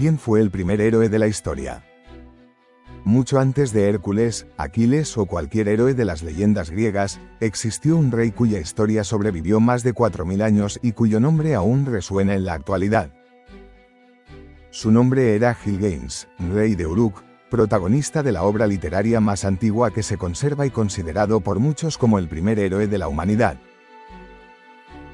¿Quién fue el primer héroe de la historia? Mucho antes de Hércules, Aquiles o cualquier héroe de las leyendas griegas, existió un rey cuya historia sobrevivió más de 4000 años y cuyo nombre aún resuena en la actualidad. Su nombre era Gilgamesh, rey de Uruk, protagonista de la obra literaria más antigua que se conserva y considerado por muchos como el primer héroe de la humanidad.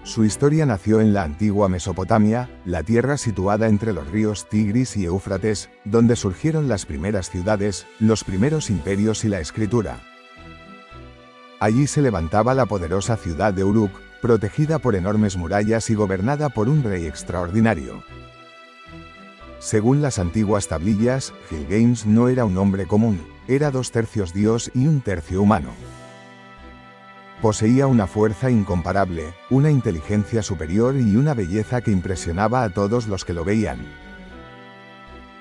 Su historia nació en la antigua Mesopotamia, la tierra situada entre los ríos Tigris y Éufrates, donde surgieron las primeras ciudades, los primeros imperios y la escritura. Allí se levantaba la poderosa ciudad de Uruk, protegida por enormes murallas y gobernada por un rey extraordinario. Según las antiguas tablillas, Gilgamesh no era un hombre común, era 2/3 dios y 1/3 humano. Poseía una fuerza incomparable, una inteligencia superior y una belleza que impresionaba a todos los que lo veían.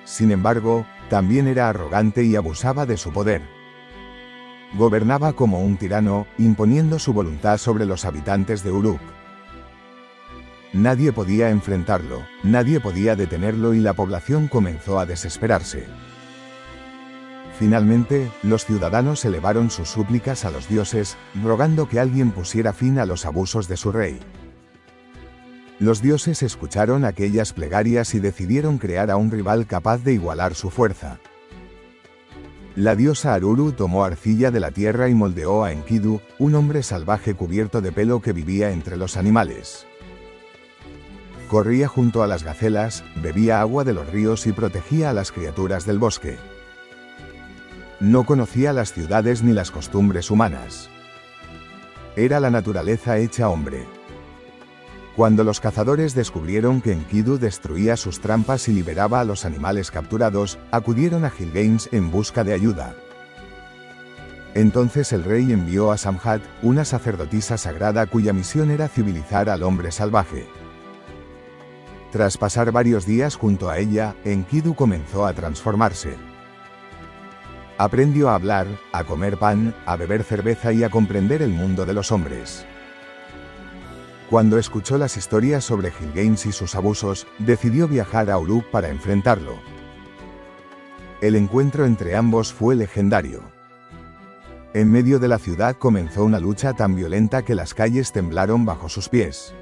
Sin embargo, también era arrogante y abusaba de su poder. Gobernaba como un tirano, imponiendo su voluntad sobre los habitantes de Uruk. Nadie podía enfrentarlo, nadie podía detenerlo y la población comenzó a desesperarse. Finalmente, los ciudadanos elevaron sus súplicas a los dioses, rogando que alguien pusiera fin a los abusos de su rey. Los dioses escucharon aquellas plegarias y decidieron crear a un rival capaz de igualar su fuerza. La diosa Aruru tomó arcilla de la tierra y moldeó a Enkidu, un hombre salvaje cubierto de pelo que vivía entre los animales. Corría junto a las gacelas, bebía agua de los ríos y protegía a las criaturas del bosque. No conocía las ciudades ni las costumbres humanas. Era la naturaleza hecha hombre. Cuando los cazadores descubrieron que Enkidu destruía sus trampas y liberaba a los animales capturados, acudieron a Gilgamesh en busca de ayuda. Entonces el rey envió a Samhat, una sacerdotisa sagrada cuya misión era civilizar al hombre salvaje. Tras pasar varios días junto a ella, Enkidu comenzó a transformarse. Aprendió a hablar, a comer pan, a beber cerveza y a comprender el mundo de los hombres. Cuando escuchó las historias sobre Gilgamesh y sus abusos, decidió viajar a Uruk para enfrentarlo. El encuentro entre ambos fue legendario. En medio de la ciudad comenzó una lucha tan violenta que las calles temblaron bajo sus pies.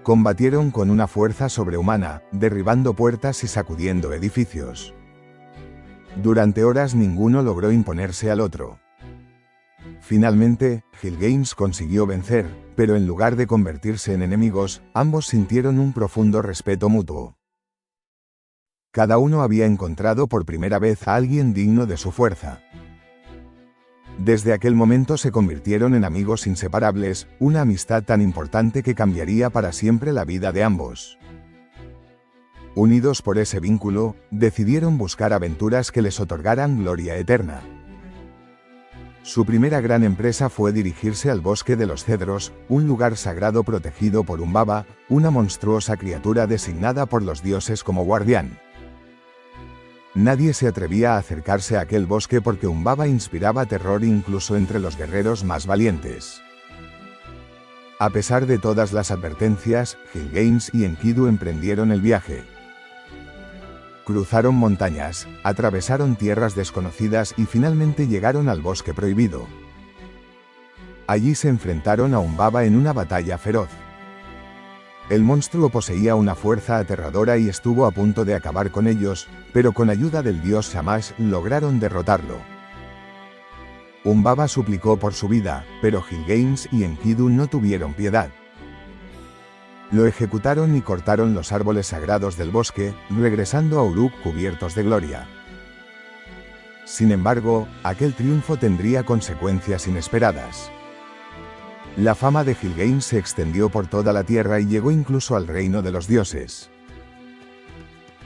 Combatieron con una fuerza sobrehumana, derribando puertas y sacudiendo edificios. Durante horas ninguno logró imponerse al otro. Finalmente, Gilgamesh consiguió vencer, pero en lugar de convertirse en enemigos, ambos sintieron un profundo respeto mutuo. Cada uno había encontrado por primera vez a alguien digno de su fuerza. Desde aquel momento se convirtieron en amigos inseparables, una amistad tan importante que cambiaría para siempre la vida de ambos. Unidos por ese vínculo, decidieron buscar aventuras que les otorgaran gloria eterna. Su primera gran empresa fue dirigirse al bosque de los cedros, un lugar sagrado protegido por Humbaba, una monstruosa criatura designada por los dioses como guardián. Nadie se atrevía a acercarse a aquel bosque porque Humbaba inspiraba terror incluso entre los guerreros más valientes. A pesar de todas las advertencias, Gilgamesh y Enkidu emprendieron el viaje. Cruzaron montañas, atravesaron tierras desconocidas y finalmente llegaron al bosque prohibido. Allí se enfrentaron a Humbaba en una batalla feroz. El monstruo poseía una fuerza aterradora y estuvo a punto de acabar con ellos, pero con ayuda del dios Shamash lograron derrotarlo. Humbaba suplicó por su vida, pero Gilgamesh y Enkidu no tuvieron piedad. Lo ejecutaron y cortaron los árboles sagrados del bosque, regresando a Uruk cubiertos de gloria. Sin embargo, aquel triunfo tendría consecuencias inesperadas. La fama de Gilgamesh se extendió por toda la tierra y llegó incluso al reino de los dioses.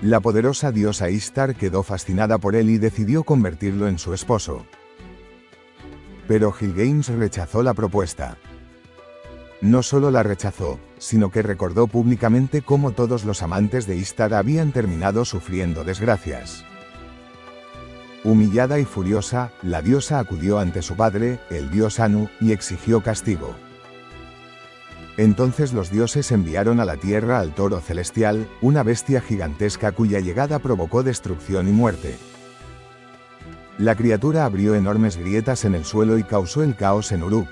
La poderosa diosa Ishtar quedó fascinada por él y decidió convertirlo en su esposo. Pero Gilgamesh rechazó la propuesta. No solo la rechazó, sino que recordó públicamente cómo todos los amantes de Ishtar habían terminado sufriendo desgracias. Humillada y furiosa, la diosa acudió ante su padre, el dios Anu, y exigió castigo. Entonces los dioses enviaron a la tierra al toro celestial, una bestia gigantesca cuya llegada provocó destrucción y muerte. La criatura abrió enormes grietas en el suelo y causó el caos en Uruk.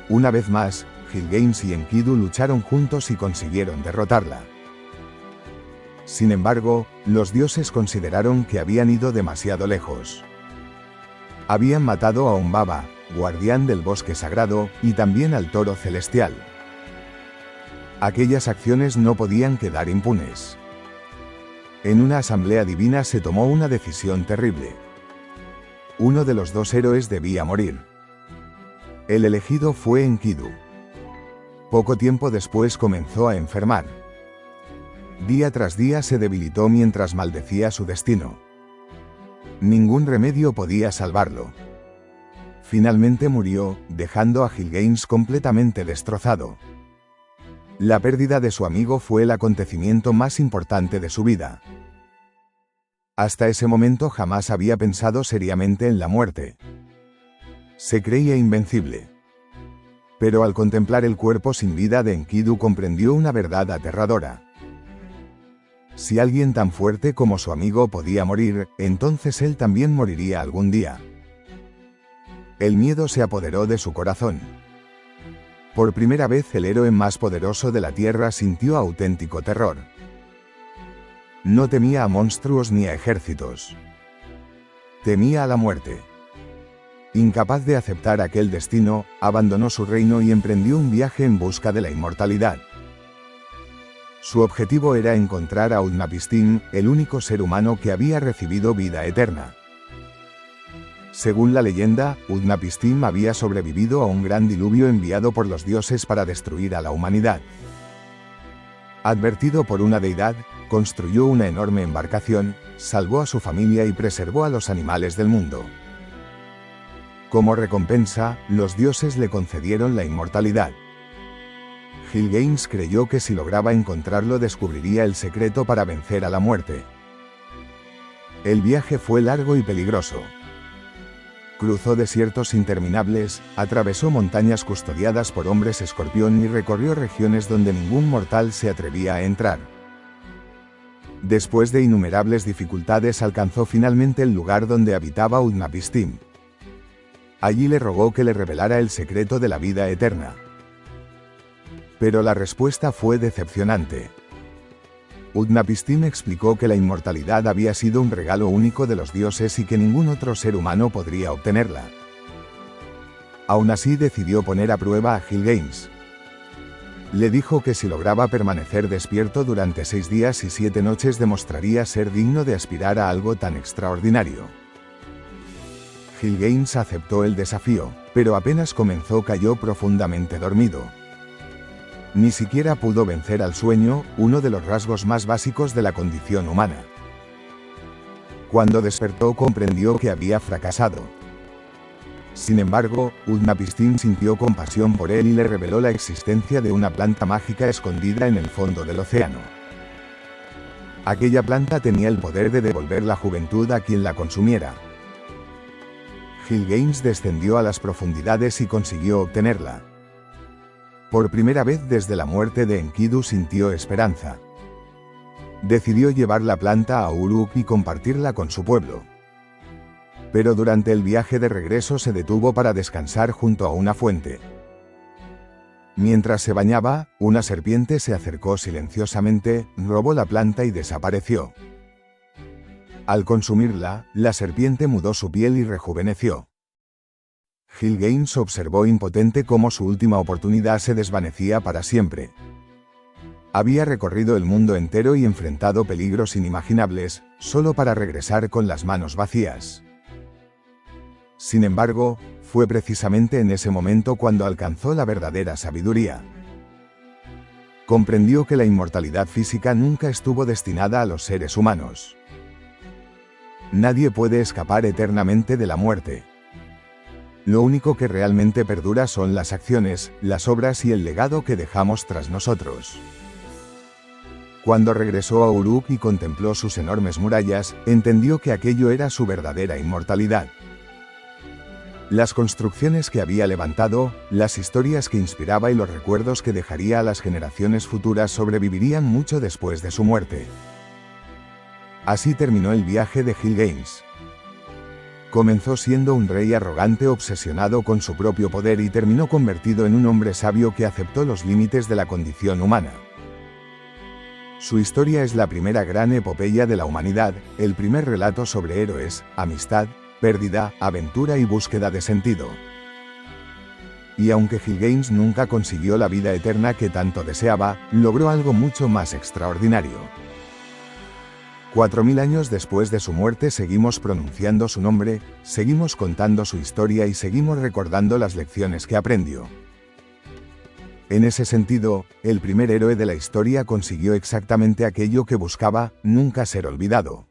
Una vez más, Gilgamesh y Enkidu lucharon juntos y consiguieron derrotarla. Sin embargo, los dioses consideraron que habían ido demasiado lejos. Habían matado a Umbaba, guardián del bosque sagrado, y también al toro celestial. Aquellas acciones no podían quedar impunes. En una asamblea divina se tomó una decisión terrible. Uno de los dos héroes debía morir. El elegido fue Enkidu. Poco tiempo después comenzó a enfermar. Día tras día se debilitó mientras maldecía su destino. Ningún remedio podía salvarlo. Finalmente murió, dejando a Gilgamesh completamente destrozado. La pérdida de su amigo fue el acontecimiento más importante de su vida. Hasta ese momento jamás había pensado seriamente en la muerte. Se creía invencible. Pero al contemplar el cuerpo sin vida de Enkidu comprendió una verdad aterradora. Si alguien tan fuerte como su amigo podía morir, entonces él también moriría algún día. El miedo se apoderó de su corazón. Por primera vez el héroe más poderoso de la Tierra sintió auténtico terror. No temía a monstruos ni a ejércitos. Temía a la muerte. Incapaz de aceptar aquel destino, abandonó su reino y emprendió un viaje en busca de la inmortalidad. Su objetivo era encontrar a Utnapishtim, el único ser humano que había recibido vida eterna. Según la leyenda, Utnapishtim había sobrevivido a un gran diluvio enviado por los dioses para destruir a la humanidad. Advertido por una deidad, construyó una enorme embarcación, salvó a su familia y preservó a los animales del mundo. Como recompensa, los dioses le concedieron la inmortalidad. Gilgamesh creyó que si lograba encontrarlo descubriría el secreto para vencer a la muerte. El viaje fue largo y peligroso. Cruzó desiertos interminables, atravesó montañas custodiadas por hombres escorpión y recorrió regiones donde ningún mortal se atrevía a entrar. Después de innumerables dificultades alcanzó finalmente el lugar donde habitaba Utnapishtim. Allí le rogó que le revelara el secreto de la vida eterna. Pero la respuesta fue decepcionante. Utnapishtim explicó que la inmortalidad había sido un regalo único de los dioses y que ningún otro ser humano podría obtenerla. Aún así decidió poner a prueba a Gilgamesh. Le dijo que si lograba permanecer despierto durante 6 días y 7 noches demostraría ser digno de aspirar a algo tan extraordinario. Gilgamesh aceptó el desafío, pero apenas comenzó cayó profundamente dormido. Ni siquiera pudo vencer al sueño, uno de los rasgos más básicos de la condición humana. Cuando despertó comprendió que había fracasado. Sin embargo, Utnapishtim sintió compasión por él y le reveló la existencia de una planta mágica escondida en el fondo del océano. Aquella planta tenía el poder de devolver la juventud a quien la consumiera. Gilgamesh descendió a las profundidades y consiguió obtenerla. Por primera vez desde la muerte de Enkidu sintió esperanza. Decidió llevar la planta a Uruk y compartirla con su pueblo. Pero durante el viaje de regreso se detuvo para descansar junto a una fuente. Mientras se bañaba, una serpiente se acercó silenciosamente, robó la planta y desapareció. Al consumirla, la serpiente mudó su piel y rejuveneció. Gilgamesh observó impotente cómo su última oportunidad se desvanecía para siempre. Había recorrido el mundo entero y enfrentado peligros inimaginables, solo para regresar con las manos vacías. Sin embargo, fue precisamente en ese momento cuando alcanzó la verdadera sabiduría. Comprendió que la inmortalidad física nunca estuvo destinada a los seres humanos. Nadie puede escapar eternamente de la muerte. Lo único que realmente perdura son las acciones, las obras y el legado que dejamos tras nosotros. Cuando regresó a Uruk y contempló sus enormes murallas, entendió que aquello era su verdadera inmortalidad. Las construcciones que había levantado, las historias que inspiraba y los recuerdos que dejaría a las generaciones futuras sobrevivirían mucho después de su muerte. Así terminó el viaje de Gil Gaines. Comenzó siendo un rey arrogante obsesionado con su propio poder y terminó convertido en un hombre sabio que aceptó los límites de la condición humana. Su historia es la primera gran epopeya de la humanidad, el primer relato sobre héroes, amistad, pérdida, aventura y búsqueda de sentido. Y aunque Gil Gaines nunca consiguió la vida eterna que tanto deseaba, logró algo mucho más extraordinario. 4000 años después de su muerte seguimos pronunciando su nombre, seguimos contando su historia y seguimos recordando las lecciones que aprendió. En ese sentido, el primer héroe de la historia consiguió exactamente aquello que buscaba, nunca ser olvidado.